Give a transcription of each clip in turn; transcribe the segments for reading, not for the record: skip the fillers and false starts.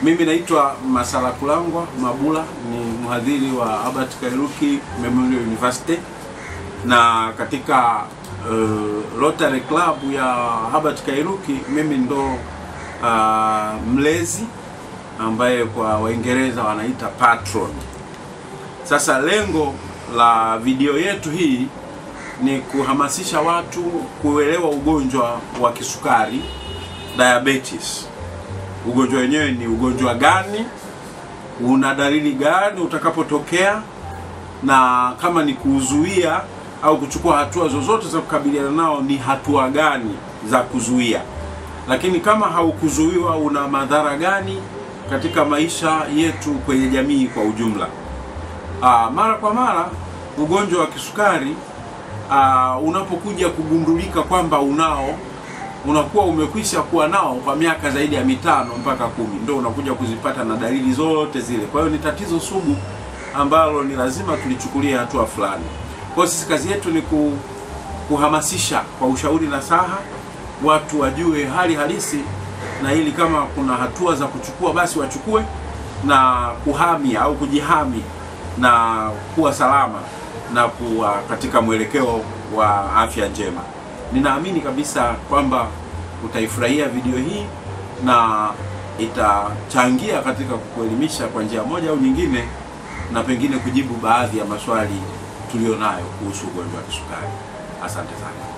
Mimi naitwa Masala Kulangwa Mabula, ni mhadhiri wa Albert Kairuki Memorial University, na katika Rotary Club ya Albert Kairuki mimi ndo mlezi ambaye kwa Waingereza wanaita patron. Sasa lengo la video yetu hii ni kuhamasisha watu kuelewa ugonjwa wa kisukari, diabetes. Ugonjwa wenyewe ni ugonjwa gani, una dalili gani utakapotokea, na kama ni kuzuia au kuchukua hatua zozote za kukabiliana nao, ni hatua gani za kuzuia. Lakini kama haukuzuiwa, una madhara gani katika maisha yetu kwenye jamii kwa ujumla. Mara kwa mara ugonjwa wa kisukari unapokuja kugundulika kwamba unakuwa umekwisha kuwa nao kwa miaka zaidi ya 5 mpaka 10, ndio unakuja kuzipata na dalili zote zile. Kwa hiyo ni tatizo sugu ambalo ni lazima tulichukulia hatua fulani. Kwa sisi kazi yetu ni kuhamasisha kwa ushauri na saha watu wajue hali halisi, na ili kama kuna hatua za kuchukua basi wachukue, na kuhamia au kujihami na kuwa salama na kuwa katika mwelekeo wa afya njema. Ninaamini kabisa kwamba utaifurahia video hii na itachangia katika kukuelimisha kwa njia moja au nyingine, na pengine kujibu baadhi ya maswali tulionayo kuhusu ugonjwa wa kisukari. Asante sana.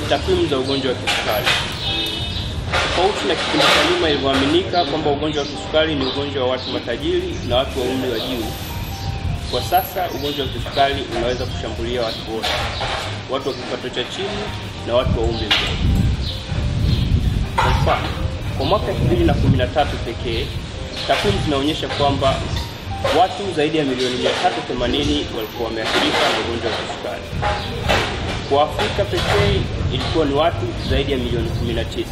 Takwimu za ugonjwa wa kisukari. Tofauti na kipindi cha nyuma ilivyoaminika kwamba ugonjwa wa kisukari ni ugonjwa wa watu matajiri na watu wa umri wa juu, kwa sasa ugonjwa wa kisukari unaweza kushambulia watu wote, watu wa kipato cha chini na watu wa umri mdogo. Kwa mfano, kwa mwaka 2013 pekee, takwimu zinaonyesha kwamba watu zaidi ya milioni 380 walikuwa wameathirika na ugonjwa wa kisukari. Kwa Afrika pekee ilikuwa ni watu zaidi ya milioni 19,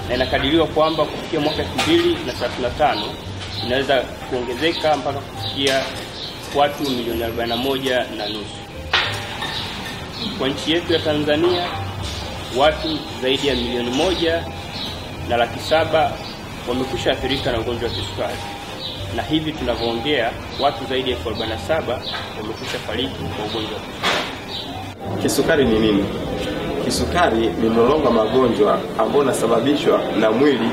na inakadiriwa kwamba kufikia mwaka 2035 inaweza kuongezeka mpaka kufikia watu milioni 41 na nusu. Kwa nchi yetu ya Tanzania, watu zaidi ya milioni 1.7 wamekwisha athirika na ugonjwa wa kisukari, na hivi tunavyoongea watu zaidi ya 47 wamekwisha fariki kwa ugonjwa wa kisukari. Kisukari ni nini? Kisukari ni mlolongo wa magonjwa ambao unasababishwa na mwili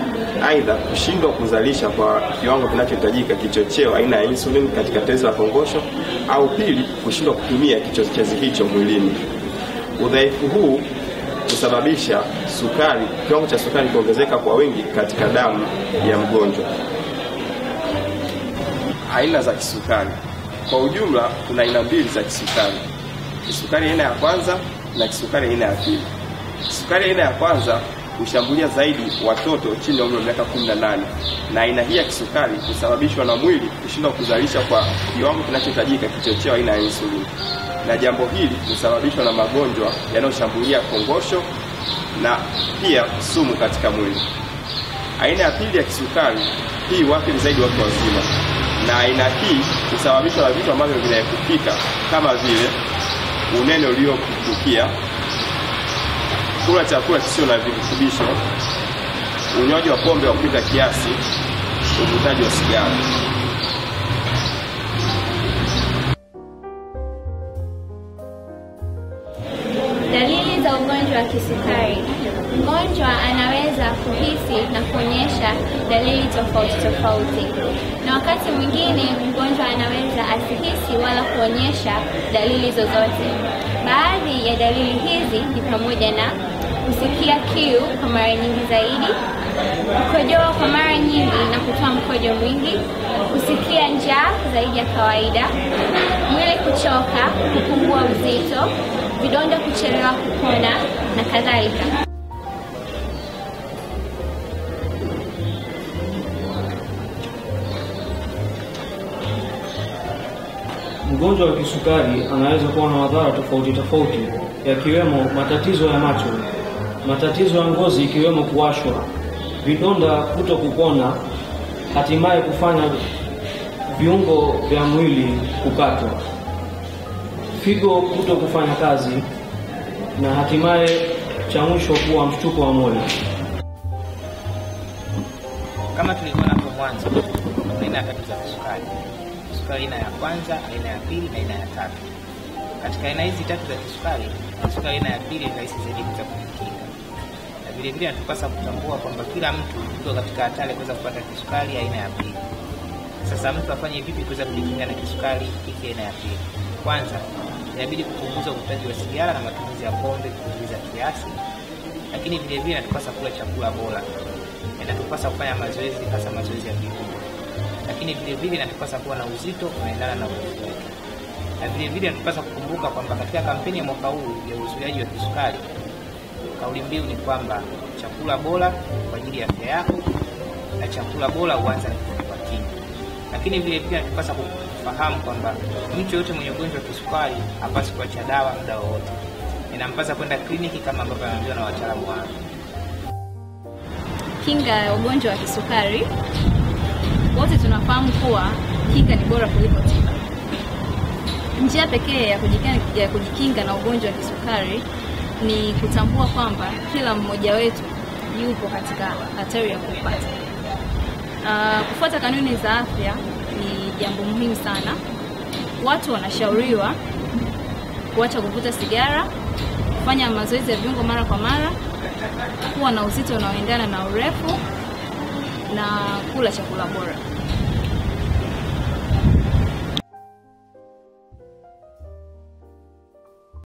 aidha kushindwa kuzalisha kwa kiwango kinachohitajika kichocheo aina ya insulin katika tezi la kongosho, au pili, kushindwa kutumia kichochezi hicho mwilini. Udhaifu huu husababisha sukari, kiwango cha sukari kuongezeka kwa wingi katika damu ya mgonjwa. Aina za kisukari. Kwa ujumla kuna aina 2 za kisukari. Kisukari aina ya kwanza na kisukari aina ya pili. Kisukari aina ya kwanza hushambulia zaidi watoto chini ya umri wa miaka 18, na aina hii ya kisukari husababishwa na mwili kushindwa kuzalisha kwa kiwango kinachohitajika kichocheo aina ya insulin, na jambo hili husababishwa na magonjwa yanayoshambulia kongosho na pia sumu katika mwili. Aina ya pili ya kisukari hii huathiri zaidi watu wazima, na aina hii husababishwa na vitu ambavyo vinaepukika kama vile unene uliopindukia, kula chakula kisio na virutubisho, unywaji wa pombe wa kupita kiasi, uvutaji wa sigara. Dalili za ugonjwa wa kisukari. Mgonjwa anaweza kuhisi na kuonyesha dalili tofauti, na wakati mwingine mgonjwa anaweza asihisi wala kuonyesha dalili zozote. Baadhi ya dalili hizi ni pamoja na kusikia kiu kwa mara nyingi zaidi, kukojoa kwa mara nyingi na kutoa mkojo mwingi, kusikia njaa zaidi ya kawaida, mwili kuchoka, kupungua uzito, vidonda kuchelewa kupona na kadhalika. Mgonjwa wa kisukari anaweza kuwa na madhara tofauti yakiwemo matatizo ya macho, matatizo ya ngozi ikiwemo kuwashwa, vidonda kuto kupona, hatimaye kufanya viungo vya mwili kukatwa, figo kuto kufanya kazi, na hatimaye cha mwisho kuwa mshtuko wa moyo. Kama tulivyoona hapo mwanzo, kuna aina tatu za kisukari. Kisukari aina ya kwanza, aina ya pili na aina ya tatu. Katika aina hizi tatu za kisukari, kisukari aina ya pili ni rahisi zaidi kuweza kukinga. Na vile vile tunapaswa kutambua kwamba kila mtu yuko katika hatari ya kuweza kupata kisukari aina ya pili. Sasa mtu afanye vipi kuweza kujikinga na kisukari hiki aina ya pili? Kwanza, inabidi kupunguza uvutaji wa sigara na matumizi ya pombe kupunguza kiasi. Lakini vile vile tunapaswa kula chakula bora. Inatupasa kufanya mazoezi, hasa mazoezi ya viungo. Lakini vile vile inatupasa kuwa na uzito unaendana na umri wetu. Na vile vile inatupasa kukumbuka kwamba katika kampeni ya mwaka huu ya uzuiaji wa kisukari, kauli mbiu ni kwamba chakula bora kwa ajili ya afya yako na chakula bora huanza na kifungua kinywa. Lakini vile vile inatupasa kufahamu kwamba mtu yote mwenye ugonjwa wa kisukari hapaswi kuacha dawa muda wote. Inampasa kwenda kliniki kama ambavyo anaambiwa na wataalamu wa afya. Kinga ya ugonjwa wa kisukari, wote tunafahamu kuwa kinga ni bora kuliko tiba. Njia pekee ya kujikinga na ugonjwa wa kisukari ni kutambua kwamba kila mmoja wetu yupo katika hatari ya kupata. Kufuata kanuni za afya ni jambo muhimu sana. Watu wanashauriwa kuacha kuvuta sigara, kufanya mazoezi ya viungo mara kwa mara, kuwa na uzito unaoendana na urefu, na kula chakula bora.